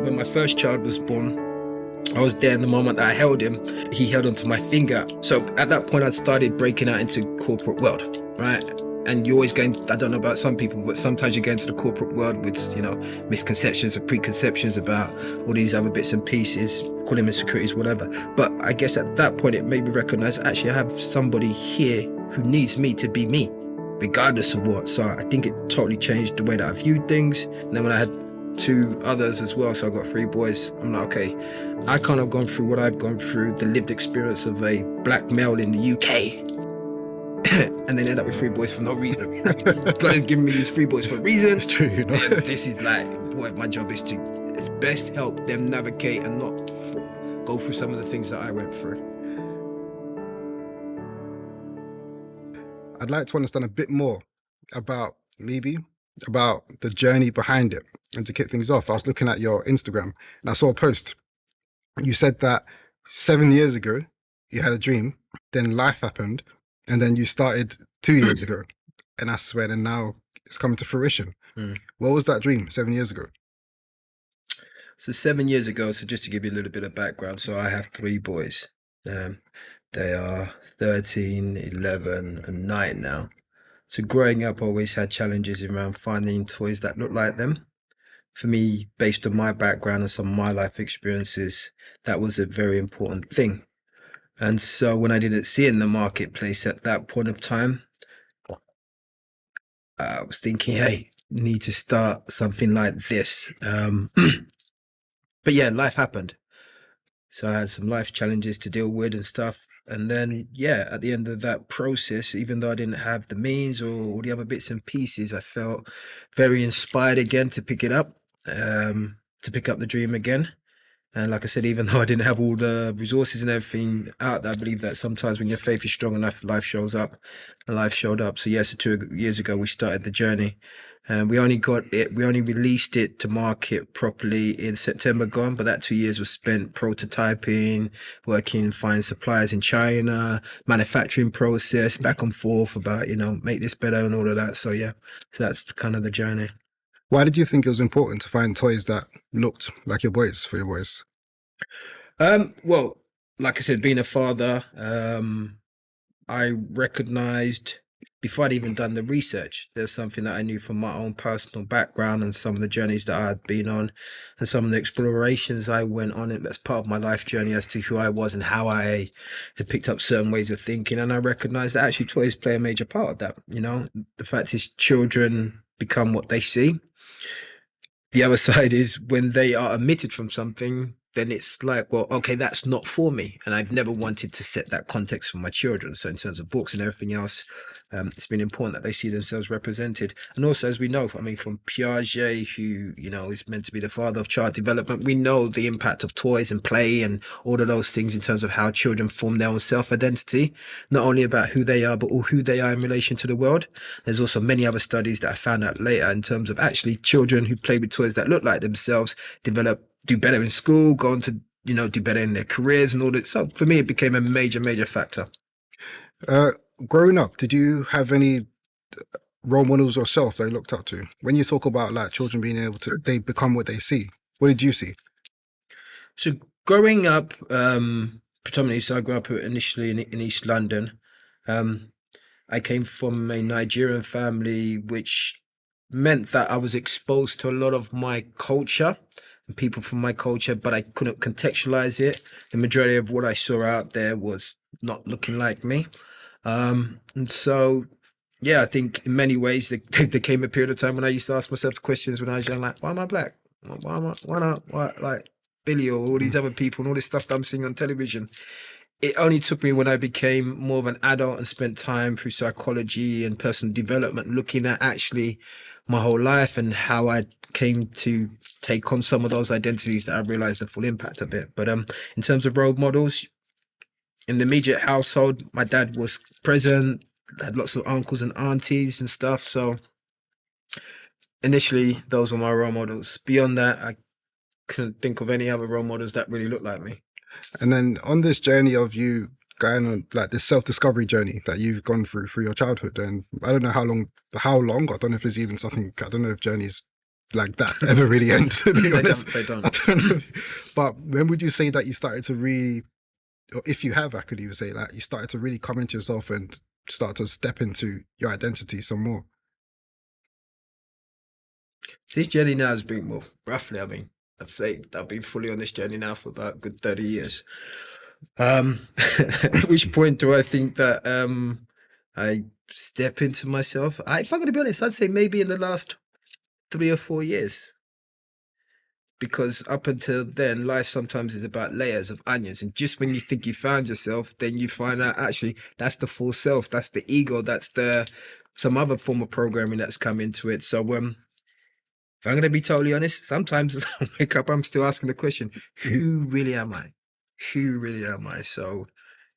when my first child was born, I was there in the moment that I held him. He held onto my finger. So at that point, I'd started breaking out into corporate world, right? And you're always going, I don't know about some people, but sometimes you go into the corporate world with, misconceptions or preconceptions about all these other bits and pieces, call them insecurities, whatever. But I guess at that point, it made me recognize, actually, I have somebody here who needs me to be me, regardless of what. So I think it totally changed the way that I viewed things. And then when I had 2 others as well, so I got 3 boys, I'm like, okay, I can't have gone through what I've gone through, the lived experience of a black male in the UK, and then end up with 3 boys for no reason. God has given me these 3 boys for a reason. It's true, This is like, boy, my job is to best help them navigate and not go through some of the things that I went through. I'd like to understand a bit more about MeBe, about the journey behind it. And to kick things off, I was looking at your Instagram and I saw a post. You said that 7 years ago, you had a dream, then life happened, and then you started 2 years ago. And that's when, and now it's coming to fruition. What was that dream 7 years ago? So 7 years ago, so just to give you a little bit of background, so I have 3 boys. They are 13, 11, and 9 now. So growing up, I always had challenges around finding toys that look like them. For me, based on my background and some of my life experiences, that was a very important thing. And so when I didn't see it in the marketplace at that point of time, I was thinking, hey, need to start something like this. But yeah, life happened. So I had some life challenges to deal with and stuff. And then, yeah, at the end of that process, even though I didn't have the means or all the other bits and pieces, I felt very inspired again to pick it up, to pick up the dream again. And like I said, even though I didn't have all the resources and everything out there, I believe that sometimes when your faith is strong enough, life shows up, and life showed up. So yes, 2 years ago, we started the journey. And we only released it to market properly in September gone, but that 2 years was spent prototyping, working, finding suppliers in China, manufacturing process, back and forth about, make this better and all of that. So yeah, so that's kind of the journey. Why did you think it was important to find toys that looked like your boys for your boys? Well, like I said, being a father, I recognized before I'd even done the research, there's something that I knew from my own personal background and some of the journeys that I had been on and some of the explorations I went on. And that's part of my life journey as to who I was and how I had picked up certain ways of thinking. And I recognized that actually toys play a major part of that. The fact is children become what they see. The other side is when they are omitted from something, then it's like, well, okay, that's not for me. And I've never wanted to set that context for my children. So in terms of books and everything else, it's been important that they see themselves represented. And also, as we know, from Piaget, who, is meant to be the father of child development, we know the impact of toys and play and all of those things in terms of how children form their own self-identity, not only about who they are, but who they are in relation to the world. There's also many other studies that I found out later in terms of actually children who play with toys that look like themselves do better in school, go on to, do better in their careers and all that. So for me, it became a major, major factor. Growing up, did you have any role models yourself that you looked up to? When you talk about like children being able to, they become what they see. What did you see? So growing up, predominantly, so I grew up initially in East London. I came from a Nigerian family, which meant that I was exposed to a lot of my culture and people from my culture, but I couldn't contextualize it. The majority of what I saw out there was not looking like me. And so, yeah, I think in many ways there came a period of time when I used to ask myself the questions when I was young, like, why am I black? Why not? Why, like Billy or all these other people and all this stuff that I'm seeing on television. It only took me when I became more of an adult and spent time through psychology and personal development, looking at actually my whole life and how I came to take on some of those identities that I realized the full impact of it. But in terms of role models, in the immediate household, my dad was present, had lots of uncles and aunties and stuff. So initially, those were my role models. Beyond that, I couldn't think of any other role models that really looked like me. And then on this journey of you going on like this self-discovery journey that you've gone through your childhood, and I don't know how long, I don't know if there's even something, I don't know if journeys like that ever really end, to be honest. They don't. I don't know. But when would you say that you started to really, or if you have, I could even say that you started to really come into yourself and start to step into your identity some more? This journey now has been, well, roughly, I mean, I'd say I've been fully on this journey now for about a good 30 years. At which point do I think that I step into myself? If I'm going to be honest, I'd say maybe in the last 3 or 4 years. Because up until then, life sometimes is about layers of onions. And just when you think you found yourself, then you find out actually that's the full self, that's the ego, that's some other form of programming that's come into it. So if I'm going to be totally honest, sometimes as I wake up, I'm still asking the question, who really am I? Who really am I? So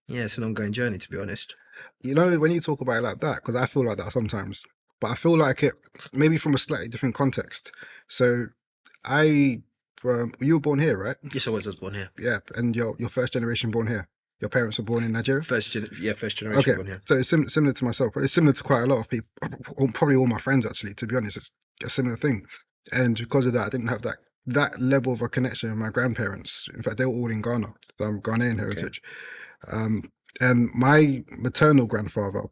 yeah, it's an ongoing journey, to be honest. You know, when you talk about it like that, because I feel like that sometimes, but I feel like it maybe from a slightly different context. So you were born here, right? Yes, I was born here. Yeah, and you're first generation born here. Your parents were born in Nigeria? First generation Okay, born here. so it's similar to myself, but it's similar to quite a lot of people, probably all my friends actually, to be honest. It's a similar thing. And because of that, I didn't have that level of a connection with my grandparents. In fact, they were all in Ghana, so I'm Ghanaian heritage. And my maternal grandfather,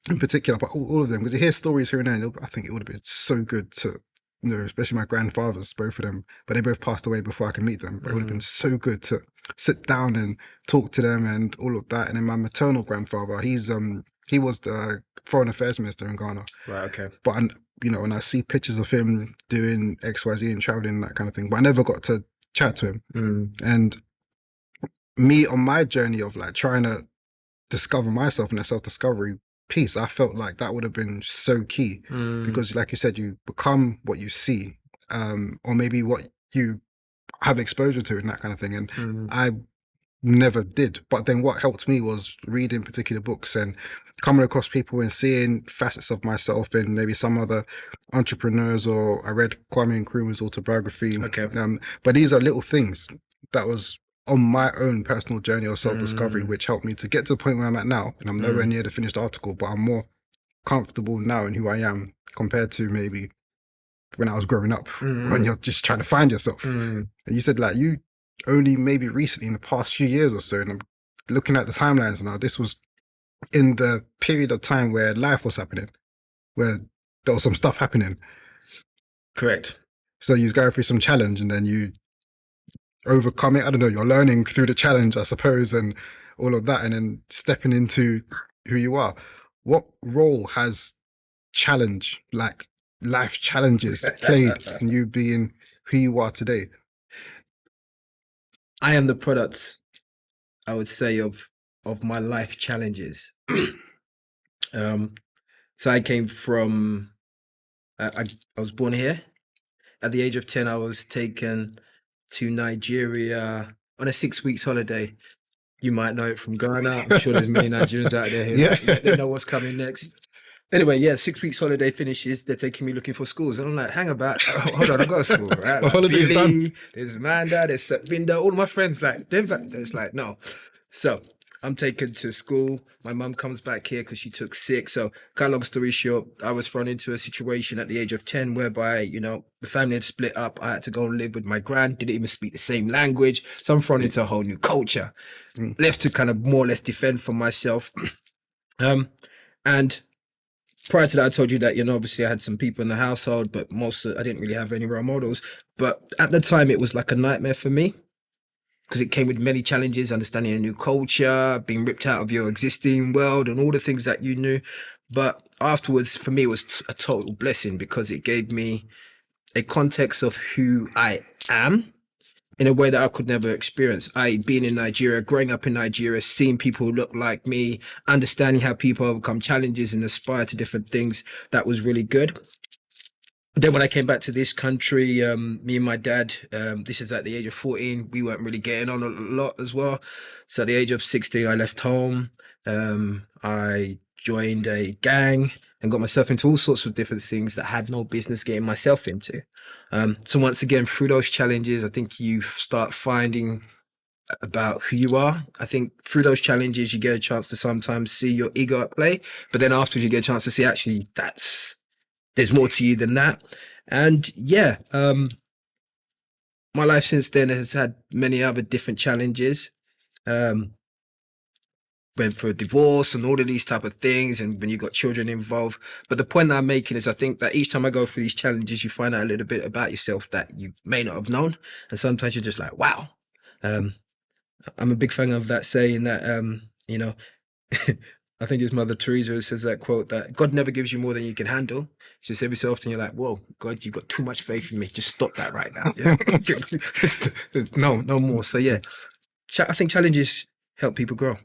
in particular, but all of them, because you hear stories here and there, I think it would have been so good to, especially my grandfathers, both of them, but they both passed away before I could meet them. But it would have been so good to sit down and talk to them and all of that. And then my maternal grandfather, he was the foreign affairs minister in Ghana. Right, okay. But when I see pictures of him doing XYZ and traveling and that kind of thing, but I never got to chat to him. And me on my journey of like trying to discover myself and that self-discovery piece, I felt like that would have been so key because, like you said, you become what you see, or maybe what you have exposure to and that kind of thing. And I never did. But then what helped me was reading particular books and coming across people and seeing facets of myself in maybe some other entrepreneurs, or I read Kwame Nkrumah's autobiography. Okay. But these are little things that was on my own personal journey of self-discovery, which helped me to get to the point where I'm at now. And I'm nowhere near the finished article, but I'm more comfortable now in who I am compared to maybe when I was growing up, when you're just trying to find yourself. And you said like you only maybe recently in the past few years or so, and I'm looking at the timelines now, this was in the period of time where life was happening, where there was some stuff happening. Correct. So you go through some challenge and then you overcome it. I don't know, you're learning through the challenge, I suppose, and all of that, and then stepping into who you are. What role has challenge, like life challenges, played in you being who you are today? I am the product, I would say, of my life challenges. So I came from, I was born here. At the age of 10, I was taken to Nigeria on a 6 weeks holiday. You might know it from Ghana. I'm sure there's many Nigerians out there who they know what's coming next. Anyway, 6 weeks holiday finishes. They're taking me looking for schools. And I'm like, hang about. Hold on, I got a school, right? Like holiday's Billy, done. there's Amanda, there's Satvinda, all my friends like, it's like, no. So I'm taken to school. My mum comes back here because she took sick. So cut long story short, I was thrown into a situation at the age of 10 whereby, the family had split up. I had to go and live with my gran, didn't even speak the same language. So I'm thrown into a whole new culture. Left to kind of more or less defend for myself. And prior to that, I told you that, obviously I had some people in the household, but I didn't really have any role models. But at the time, it was like a nightmare for me because it came with many challenges, understanding a new culture, being ripped out of your existing world and all the things that you knew. But afterwards, for me, it was a total blessing because it gave me a context of who I am in a way that I could never experience. Being in Nigeria, growing up in Nigeria, seeing people who look like me, understanding how people overcome challenges and aspire to different things, that was really good. Then when I came back to this country, me and my dad, this is at the age of 14, we weren't really getting on a lot as well. So at the age of 16, I left home. I joined a gang and got myself into all sorts of different things that I had no business getting myself into. So once again, through those challenges, I think you start finding about who you are. I think through those challenges, you get a chance to sometimes see your ego at play, but then afterwards you get a chance to see actually there's more to you than that. And yeah, my life since then has had many other different challenges. Um, went for a divorce and all of these type of things, and when you got children involved. But the point I'm making is I think that each time I go through these challenges, you find out a little bit about yourself that you may not have known. And sometimes you're just like, wow. Um, I'm a big fan of that saying that, you know, I think it's Mother Teresa who says that quote that God never gives you more than you can handle. It's just every so often you're like, whoa, God, you've got too much faith in me. Just stop that right now. Yeah. No more. So yeah, I think challenges help people grow.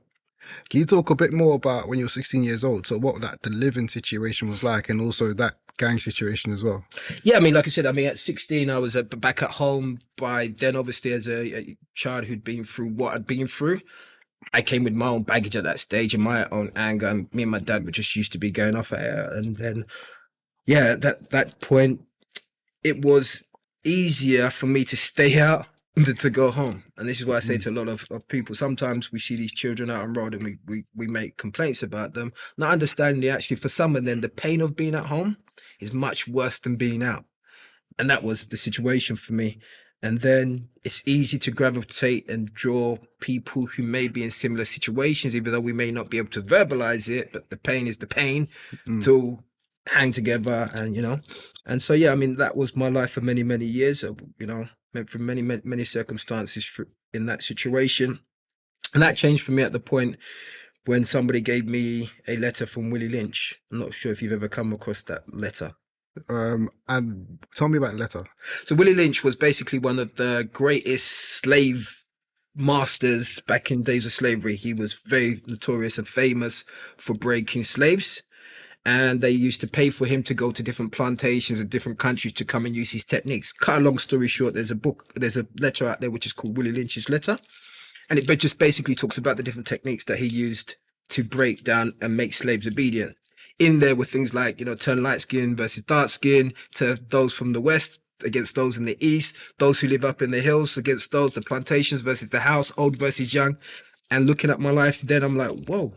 Can you talk a bit more about when you were 16 years old? So what that the living situation was like, and also that gang situation as well. Yeah, I mean, like I said, I mean, at 16, I was back at home. By then, obviously, as a child who'd been through what I'd been through, I came with my own baggage at that stage and my own anger. And me and my dad were just used to be going off at it. And then, yeah, that point, it was easier for me to stay out than to go home. And this is why I say to a lot of people, sometimes we see these children out on road and we make complaints about them, not understanding actually for some of them, the pain of being at home is much worse than being out. And that was the situation for me. And then it's easy to gravitate and draw people who may be in similar situations, even though we may not be able to verbalize it, but the pain is the pain to hang together and, and so, yeah, I mean, that was my life for many, many years, went through many circumstances in that situation. And that changed for me at the point when somebody gave me a letter from Willie Lynch. I'm not sure if you've ever come across that letter. And tell me about the letter. So Willie Lynch was basically one of the greatest slave masters back in days of slavery. He was very notorious and famous for breaking slaves. And they used to pay for him to go to different plantations and different countries to come and use his techniques. Cut a long story short, there's a letter out there which is called Willie Lynch's letter. And it just basically talks about the different techniques that he used to break down and make slaves obedient. In there were things like, turn light skin versus dark skin, to those from the West against those in the East, those who live up in the hills against those, the plantations versus the house, old versus young. And looking at my life then, I'm like, whoa,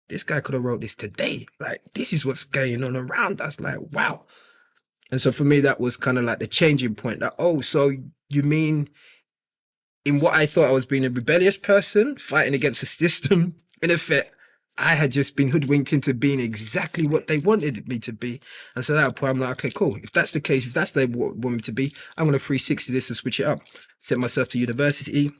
this guy could have wrote this today. Like, this is what's going on around us. Like, wow. And so for me, that was kind of like the changing point. That, oh, so you mean in what I thought I was being a rebellious person, fighting against the system, in effect, I had just been hoodwinked into being exactly what they wanted me to be. And so at that point, I'm like, okay, cool. If that's the case, if that's what they want me to be, I'm going to 360 this and switch it up. Sent myself to university,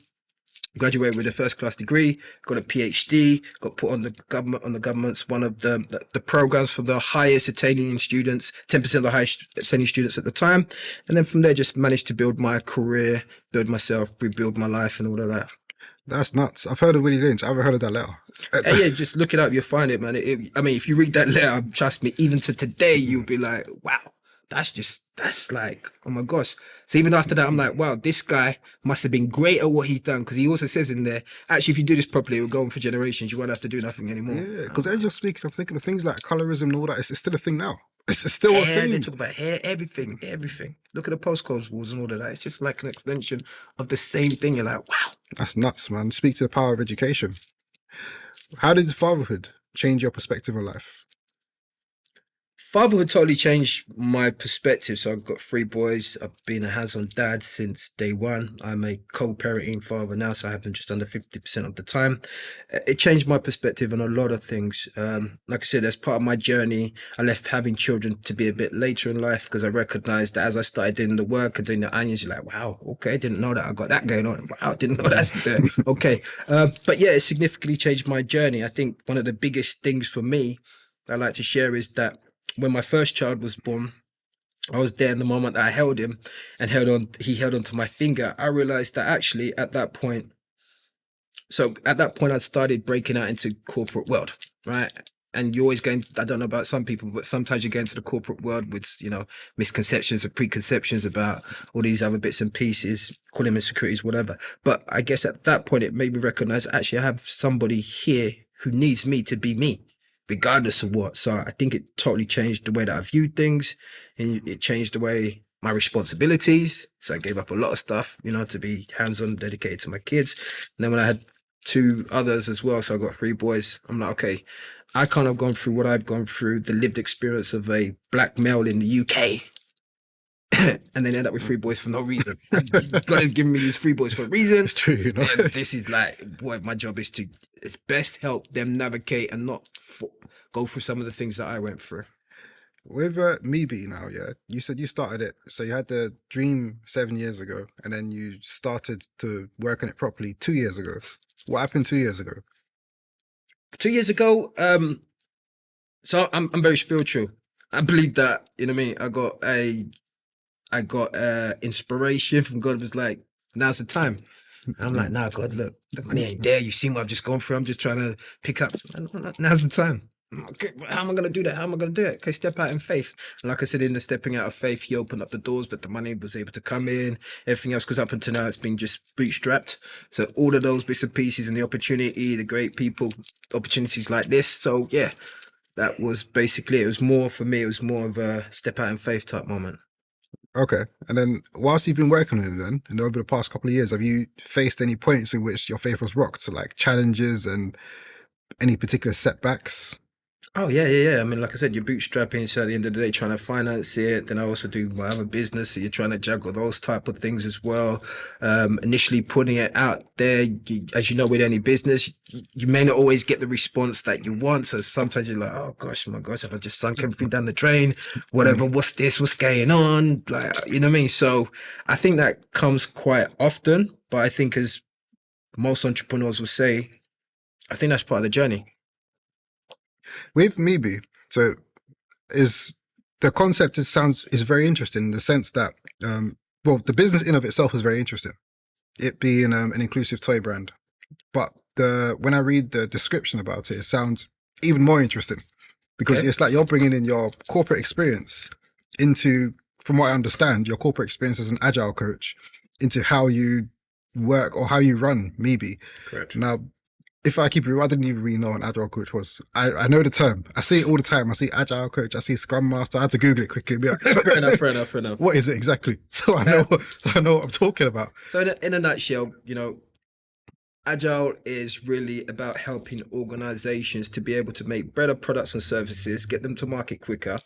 graduated with a first class degree, got a PhD, got put on the government's one of the programs for the highest attaining students, 10% of the highest attaining students at the time. And then from there, just managed to build my career, build myself, rebuild my life and all of that. That's nuts. I've heard of Willie Lynch. I haven't heard of that letter. Yeah, just look it up. You'll find it, man. I mean, if you read that letter, trust me, even to today, you'll be like, wow, that's like, oh my gosh. So even after that, I'm like, wow, this guy must have been great at what he's done. Because he also says in there, actually, if you do this properly, it will go on for generations. You won't have to do nothing anymore. Yeah, because as you're speaking, I'm thinking of things like colorism and all that. It's still a thing now. It's still a thing. They talk about hair, everything. Look at the postcode wars and all of that. It's just like an extension of the same thing. You're like, wow. That's nuts, man. Speak to the power of education. How did fatherhood change your perspective on life? Fatherhood totally changed my perspective. So I've got 3 boys. I've been a hands-on dad since day one. I'm a co-parenting father now, so I have them just under 50% of the time. It changed my perspective on a lot of things. Like I said, as part of my journey, I left having children to be a bit later in life because I recognized that as I started doing the work and doing the onions, you're like, wow, okay, didn't know that I got that going on. Wow, didn't know that's there. Okay. But yeah, it significantly changed my journey. I think one of the biggest things for me I like to share is that when my first child was born, I was there in the moment that I held him and he held on to my finger. I realized that actually at that point I'd started breaking out into corporate world, right? And you're always I don't know about some people, but sometimes you get into the corporate world with, misconceptions and preconceptions about all these other bits and pieces, call them insecurities, whatever. But I guess at that point, it made me recognize, actually, I have somebody here who needs me to be me, regardless of what. So I think it totally changed the way that I viewed things, and it changed the way my responsibilities. So I gave up a lot of stuff, to be hands-on, dedicated to my kids. And then when I had 2 others as well, so I got 3 boys, I'm like, okay, I can't have gone through what I've gone through, the lived experience of a black male in the UK, and then end up with 3 boys for no reason. God has given me these 3 boys for a reason. It's true, you know. And this is like, boy, my job is to, it's best help them navigate and not go through some of the things that I went through. With MeBe now, yeah, you said you started it. So you had the dream 7 years ago, and then you started to work on it properly 2 years ago. What happened 2 years ago? 2 years ago, so I'm very spiritual. I believe that, you know what I mean? I got inspiration from God. It was like, now's the time. I'm like, nah, God, look, the money ain't there. You see what I've just gone through. I'm just trying to pick up. Now's the time. Okay, how am I going to do that? How am I going to do it? Okay, step out in faith. And like I said, in the stepping out of faith, he opened up the doors that the money was able to come in, everything else, because up until now, it's been just bootstrapped. So all of those bits and pieces and the opportunity, the great people, opportunities like this. So yeah, that was basically, it was more for me, it was more of a step out in faith type moment. Okay. And then whilst you've been working on it then, and over the past couple of years, have you faced any points in which your faith was rocked? So like challenges and any particular setbacks? Oh yeah. I mean, like I said, you're bootstrapping, so at the end of the day, trying to finance it. Then I also do my other business, so you're trying to juggle those type of things as well. Initially putting it out there, as you know, with any business, you may not always get the response that you want. So sometimes you're like, oh gosh, my gosh, have I just sunk everything down the drain? Whatever, what's this? What's going on? Like, you know what I mean? So I think that comes quite often, but I think as most entrepreneurs will say, I think that's part of the journey. With MeBe, so is the concept is very interesting in the sense that well, the business in of itself is very interesting, it being an inclusive toy brand, but when I read the description about it, it sounds even more interesting because Okay. it's like you're bringing in your corporate experience into, from what I understand, your corporate experience as an agile coach into how you work or how you run MeBe. Correct. Now, if I keep it real, I didn't even really know what an agile coach was. I know the term. I see it all the time. I see agile coach. I see scrum master. I had to Google it quickly and be like, Fair enough. what is it exactly? So I know what I'm talking about. So in a nutshell, you know, Agile is really about helping organizations to be able to make better products and services, get them to market quicker,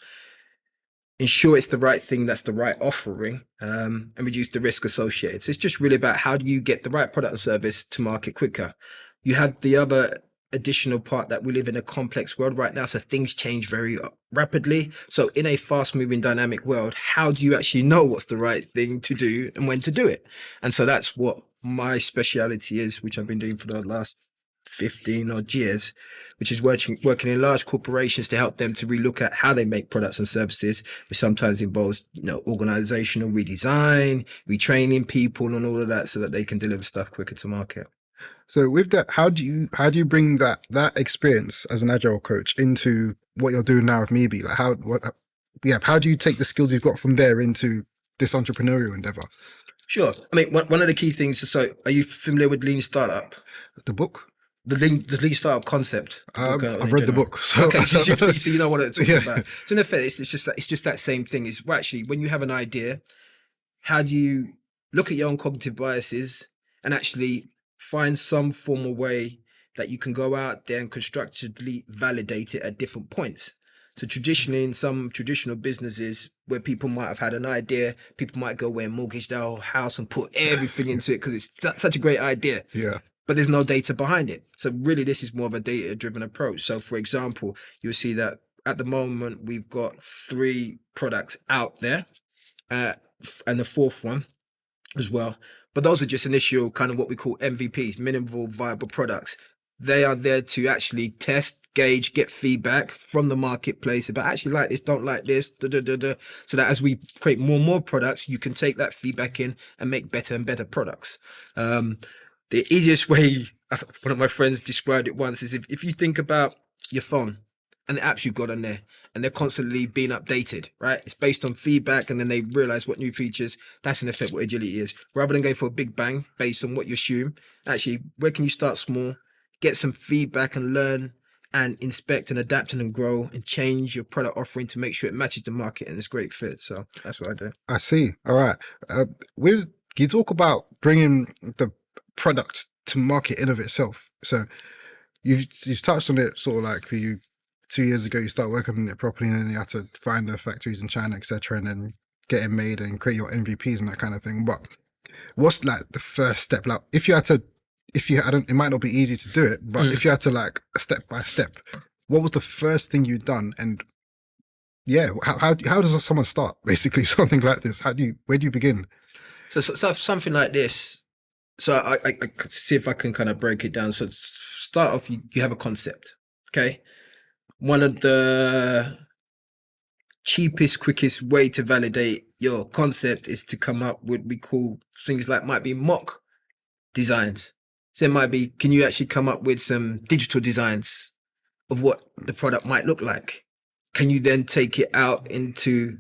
ensure it's the right thing, that's the right offering, and reduce the risk associated. So it's just really about how do you get the right product and service to market quicker. You have the other additional part that we live in a complex world right now, so things change very rapidly. So in a fast moving dynamic world, how do you actually know what's the right thing to do and when to do it? And so that's what my speciality is, which I've been doing for the last 15 odd years, which is working in large corporations to help them to relook at how they make products and services, which sometimes involves, you know, organizational redesign, retraining people and all of that so that they can deliver stuff quicker to market. So with that, how do you bring that experience as an agile coach into what you're doing now with MeBe? Like how do you take the skills you've got from there into this entrepreneurial endeavor? Sure. I mean, one of the key things. So, are you familiar with Lean Startup? The book? The Lean Startup concept. I've read the book. So Okay, so you know what it's talking Yeah. about. So in effect, it's just that same thing. Is well, actually, when you have an idea, how do you look at your own cognitive biases and actually find some form of way that you can go out there and constructively validate it at different points? So traditionally, in some traditional businesses where people might have had an idea, people might go away and mortgage their whole house and put everything into it because it's such a great idea. Yeah. But there's no data behind it. So really, this is more of a data-driven approach. So for example, you'll see that at the moment, we've got 3 products out there and the 4th one as well. But those are just initial kind of what we call MVPs, minimal viable products. They are there to actually test, gauge, get feedback from the marketplace about actually like this, don't like this, so that as we create more and more products, you can take that feedback in and make better and better products. The easiest way, one of my friends described it once, is if you think about your phone and the apps you've got on there, and they're constantly being updated, right? It's based on feedback, and then they realize what new features. That's in effect what agility is. Rather than going for a big bang based on what you assume, actually, where can you start small, get some feedback and learn and inspect and adapt and grow and change your product offering to make sure it matches the market and it's a great fit. So that's what I do. I see. All right. You talk about bringing the product to market in of itself. So you've touched on it sort of like 2 years ago, you start working on it properly and then you had to find the factories in China, etc. And then getting made and create your MVPs and that kind of thing. But what's like the first step? Like if you had to, I don't, it might not be easy to do it, but if you had to like step by step, what was the first thing you'd done? And yeah, how does someone start basically something like this? Where do you begin? So something like this. So I could see if I can kind of break it down. So start off, you have a concept. Okay. One of the cheapest, quickest way to validate your concept is to come up with we call things like might be mock designs. So it might be, can you actually come up with some digital designs of what the product might look like? Can you then take it out into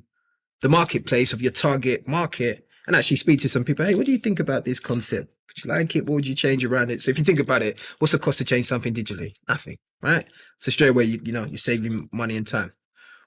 the marketplace of your target market and actually speak to some people? Hey, what do you think about this concept? Would you like it? What would you change around it? So if you think about it, what's the cost to change something digitally? Nothing, right? So straight away, you're saving money and time.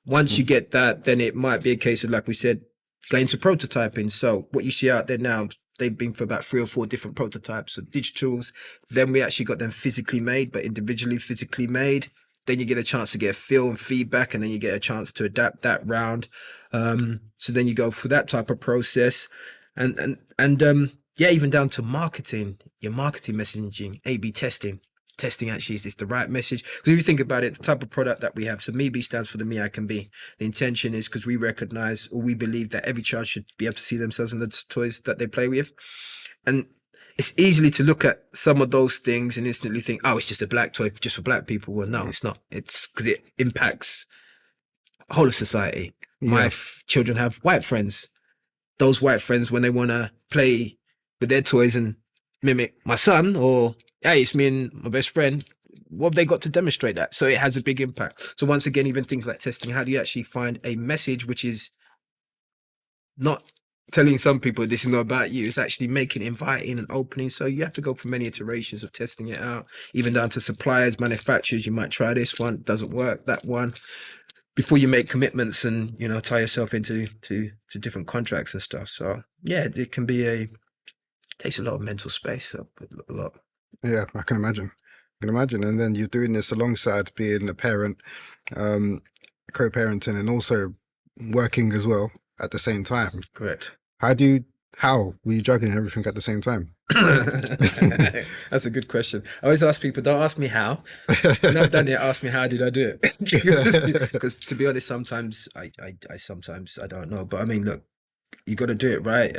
Once you get that, then it might be a case of, like we said, going to prototyping. So what you see out there now, they've been for about 3 or 4 different prototypes of digitals. Then we actually got them physically made, but individually physically made. Then you get a chance to get a feel and feedback, and then you get a chance to adapt that round. So then you go through that type of process, and even down to marketing, your marketing messaging, A/B testing. Testing actually, is this the right message? Because if you think about it, the type of product that we have, so MeBe stands for the Me I Can Be. The intention is because we recognize, or we believe, that every child should be able to see themselves in the toys that they play with. And it's easily to look at some of those things and instantly think, oh, it's just a black toy just for black people. Well, no, it's not. It's because it impacts the whole of society. My children have white friends. Those white friends, when they want to play with their toys and mimic my son, or hey, it's me and my best friend, what have they got to demonstrate that? So it has a big impact. So once again, even things like testing, how do you actually find a message which is not telling some people this is not about you, it's actually making it inviting and opening. So you have to go through many iterations of testing it out, even down to suppliers, manufacturers. You might try this one, doesn't work, that one, before you make commitments and tie yourself into to different contracts and stuff. So yeah, it can be takes a lot of mental space, so a lot. Yeah, I can imagine. And then you're doing this alongside being a parent, co-parenting, and also working as well at the same time. Correct. How were you juggling everything at the same time? That's a good question. I always ask people, don't ask me how. When I've done it, ask me how did I do it? Because to be honest, sometimes I don't know. But I mean, look, you got to do it right.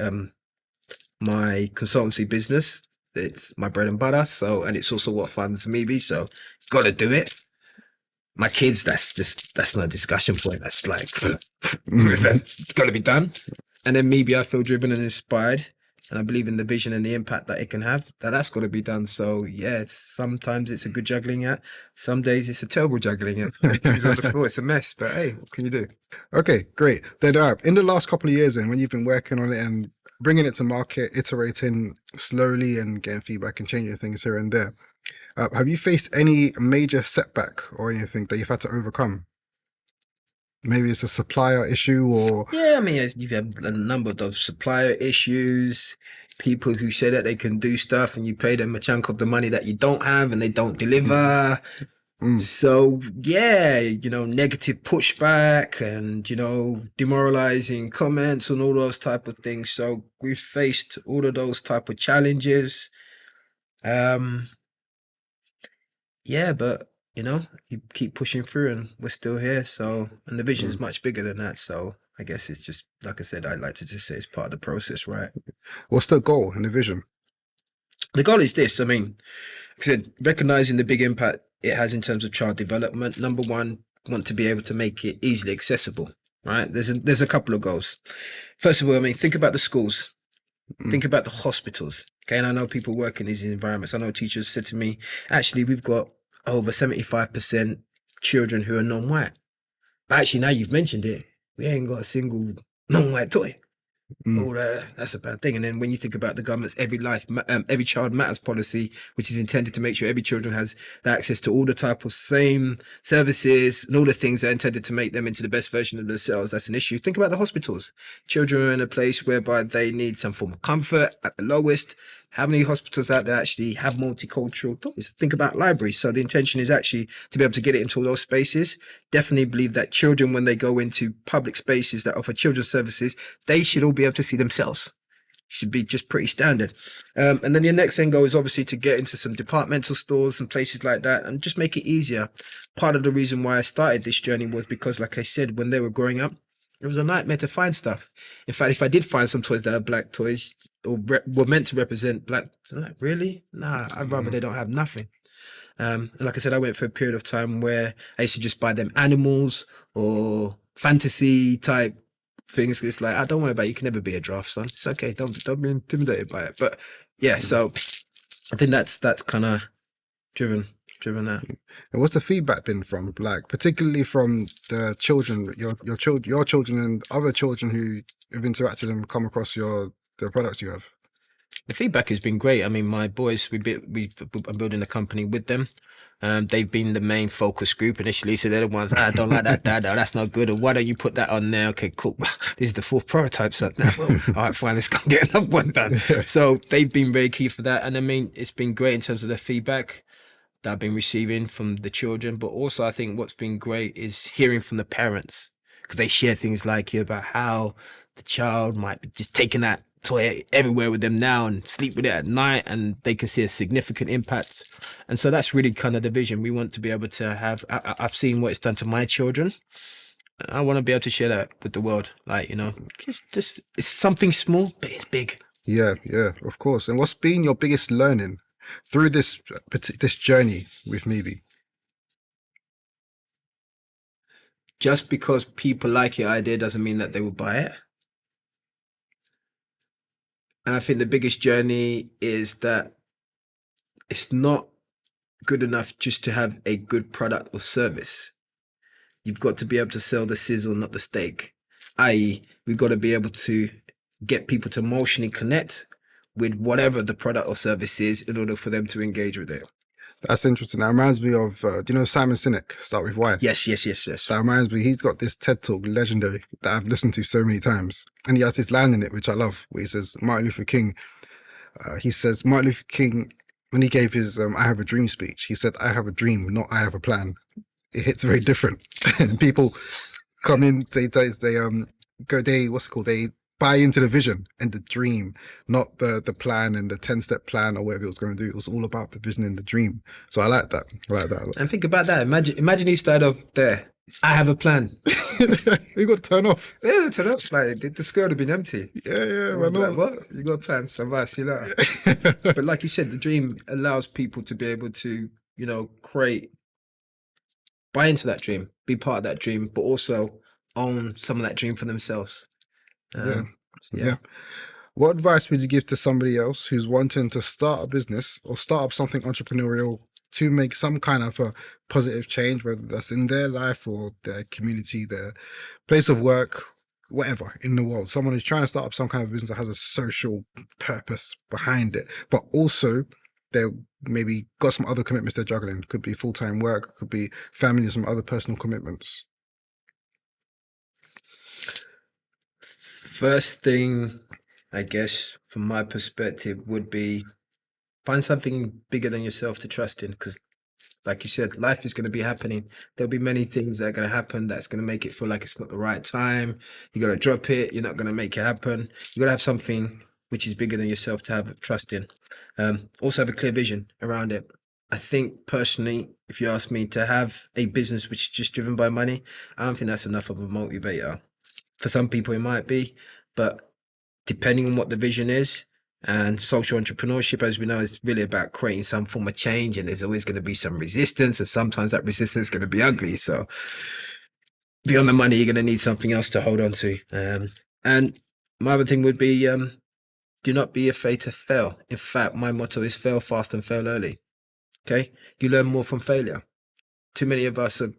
My consultancy business, it's my bread and butter. So, and it's also what funds MeBe. So, got to do it. My kids, that's not a discussion point. That's like, it's got to be done. And then MeBe, I feel driven and inspired, and I believe in the vision and the impact that it can have. That's got to be done. So yeah, sometimes it's a good juggling act. Some days it's a terrible juggling act. It's on the floor. It's a mess. But hey, what can you do? Okay, great. Then in the last couple of years, then when you've been working on it and bringing it to market, iterating slowly and getting feedback and changing things here and there, have you faced any major setback or anything that you've had to overcome? Maybe it's a supplier issue or... Yeah, I mean, you've had a number of those supplier issues, people who say that they can do stuff and you pay them a chunk of the money that you don't have and they don't deliver. So, yeah, negative pushback and, demoralizing comments and all those type of things. So we've faced all of those type of challenges. Yeah, but you keep pushing through and we're still here. So, and the vision is much bigger than that. So I guess it's just, like I said, I'd like to just say it's part of the process, right? What's the goal and the vision? The goal is this. I mean, like I said, recognizing the big impact it has in terms of child development. Number one, want to be able to make it easily accessible, right? There's a couple of goals. First of all, I mean, think about the schools. Think about the hospitals. Okay, and I know people work in these environments. I know teachers said to me, actually, we've got over 75% children who are non-white. But actually, now you've mentioned it, we ain't got a single non-white toy. That's a bad thing. And then when you think about the government's every child matters policy, which is intended to make sure every children has the access to all the type of same services and all the things that are intended to make them into the best version of themselves, that's an issue. Think about the hospitals. Children are in a place whereby they need some form of comfort at the lowest, How many hospitals out there actually have multicultural toys? Think about libraries. So the intention is actually to be able to get it into all those spaces. Definitely believe that children, when they go into public spaces that offer children's services, they should all be able to see themselves. Should be just pretty standard. And then the next end goal is obviously to get into some departmental stores and places like that and just make it easier. Part of the reason why I started this journey was because, like I said, when they were growing up, it was a nightmare to find stuff. In fact, if I did find some toys that are black toys or were meant to represent black, I'm like, really? Nah, I'd rather they don't have nothing. And like I said, I went for a period of time where I used to just buy them animals or fantasy type things. It's like, I don't worry about it. You can never be a draft, son. It's okay. Don't be intimidated by it. But yeah, so I think that's kind of driven that. And what's the feedback been from, like, particularly from the children, your children and other children who have interacted and come across the products you have? The feedback has been great. I mean, my boys, I'm building a company with them. They've been the main focus group initially, so they're the ones, I don't like that, Dad, oh, that's not good, or why don't you put that on there? Okay, cool. This is the 4th prototype, son. All right, fine, let's go get another one done. So they've been very key for that, and I mean, it's been great in terms of the feedback that I've been receiving from the children, but also I think what's been great is hearing from the parents, because they share things like about how the child might be just taking that toy everywhere with them now and sleep with it at night, and they can see a significant impact. And so that's really kind of the vision. We want to be able to have, I've seen what it's done to my children. I want to be able to share that with the world. Like, just it's something small, but it's big. Yeah, of course. And what's been your biggest learning through this journey with MeBe? Just because people like your idea doesn't mean that they will buy it. And I think the biggest journey is that it's not good enough just to have a good product or service. You've got to be able to sell the sizzle, not the steak. I.e., we've got to be able to get people to emotionally connect with whatever the product or service is in order for them to engage with it. That's interesting. That reminds me of, do you know Simon Sinek, Start With Why? Yes. That reminds me, he's got this TED Talk, legendary, that I've listened to so many times. And he has this line in it, which I love, where he says, Martin Luther King, when he gave his I Have a Dream speech, he said, I have a dream, not I have a plan. It hits very different. And people come in, they buy into the vision and the dream, not the plan and the 10-step plan or whatever it was going to do. It was all about the vision and the dream. So I like that. And think about that. Imagine he started off there. I have a plan. You got to turn off. Yeah, turn off. Like the square would have been empty. Yeah. Why not? Like, what? You got a plan? So bye, see you later. But like you said, the dream allows people to be able to, buy into that dream, be part of that dream, but also own some of that dream for themselves. Yeah. What advice would you give to somebody else who's wanting to start a business or start up something entrepreneurial to make some kind of a positive change, whether that's in their life or their community, their place of work, whatever in the world? Someone who's trying to start up some kind of business that has a social purpose behind it, but also they're maybe got some other commitments they're juggling. Could be full-time work, could be family, some other personal commitments. First thing, I guess, from my perspective, would be find something bigger than yourself to trust in. Because, like you said, life is going to be happening. There'll be many things that are going to happen that's going to make it feel like it's not the right time. You got to drop it. You're not going to make it happen. You got to have something which is bigger than yourself to have trust in. Also have a clear vision around it. I think personally, if you ask me, to have a business which is just driven by money, I don't think that's enough of a motivator. For some people it might be, but depending on what the vision is, and social entrepreneurship, as we know, is really about creating some form of change, and there's always going to be some resistance, and sometimes that resistance is going to be ugly. So beyond the money, you're going to need something else to hold on to. And my other thing would be, do not be afraid to fail. In fact, my motto is fail fast and fail early. Okay? You learn more from failure. Too many of us are,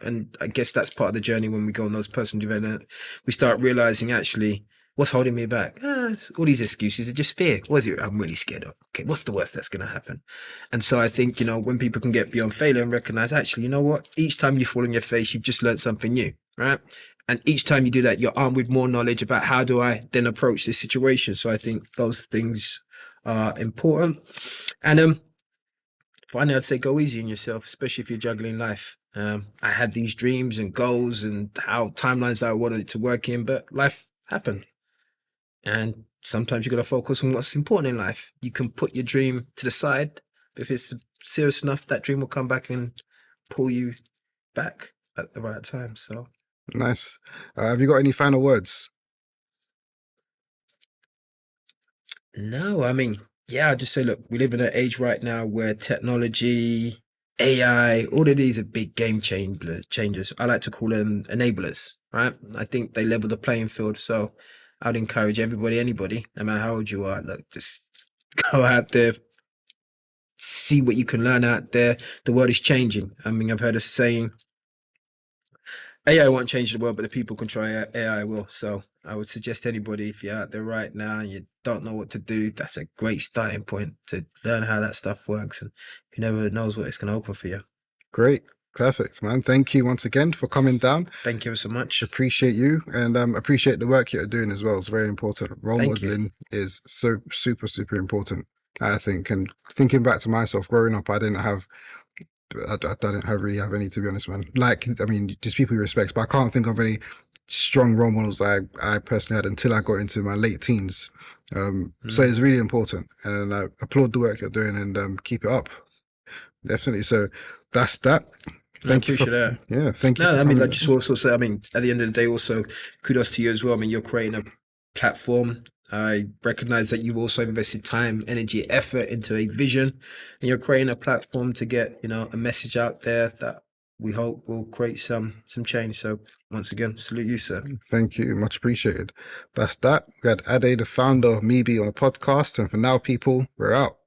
and I guess that's part of the journey when we go on those personal development. We start realizing, actually, what's holding me back? All these excuses are just fear. What is it I'm really scared of? Okay, what's the worst that's going to happen? And so I think, when people can get beyond failure and recognize, actually, you know what? Each time you fall on your face, you've just learned something new, right? And each time you do that, you're armed with more knowledge about how do I then approach this situation. So I think those things are important. And finally, I'd say go easy on yourself, especially if you're juggling life. I had these dreams and goals and how timelines that I wanted it to work in, but life happened. And sometimes you got to focus on what's important in life. You can put your dream to the side, but if it's serious enough, that dream will come back and pull you back at the right time. So Nice. Have you got any final words? no, I mean, yeah, I just say, look, we live in an age right now where technology, AI, all of these are big changers. I like to call them enablers, right? I think they level the playing field. So I'd encourage everybody, anybody, no matter how old you are, look, just go out there, see what you can learn out there. The world is changing. I mean, I've heard a saying, AI won't change the world, but the people control AI will. So I would suggest anybody, if you're out there right now and you don't know what to do, that's a great starting point to learn how that stuff works. And you never knows what it's going to open for you. Great. Perfect, man. Thank you once again for coming down. Thank you so much. Appreciate you, and appreciate the work you're doing as well. It's very important. Role modeling is so super important, I think. And thinking back to myself growing up, I didn't really have any, to be honest, man. Like, I mean, just people you respect, but I can't think of any strong role models I personally had until I got into my late teens. So it's really important, and I applaud the work you're doing, and keep it up. Definitely. So that's that. Thank you for that. Yeah, thank you. No, I mean, I just also say, I mean, at the end of the day, also kudos to you as well. I mean, you're creating a platform. I recognize that you've also invested time, energy, effort into a vision, and you're creating a platform to get, a message out there that we hope will create some change. So once again, salute you, sir. Thank you. Much appreciated. That's that. We had Ade, the founder of MeBe, on a podcast. And for now, people, we're out.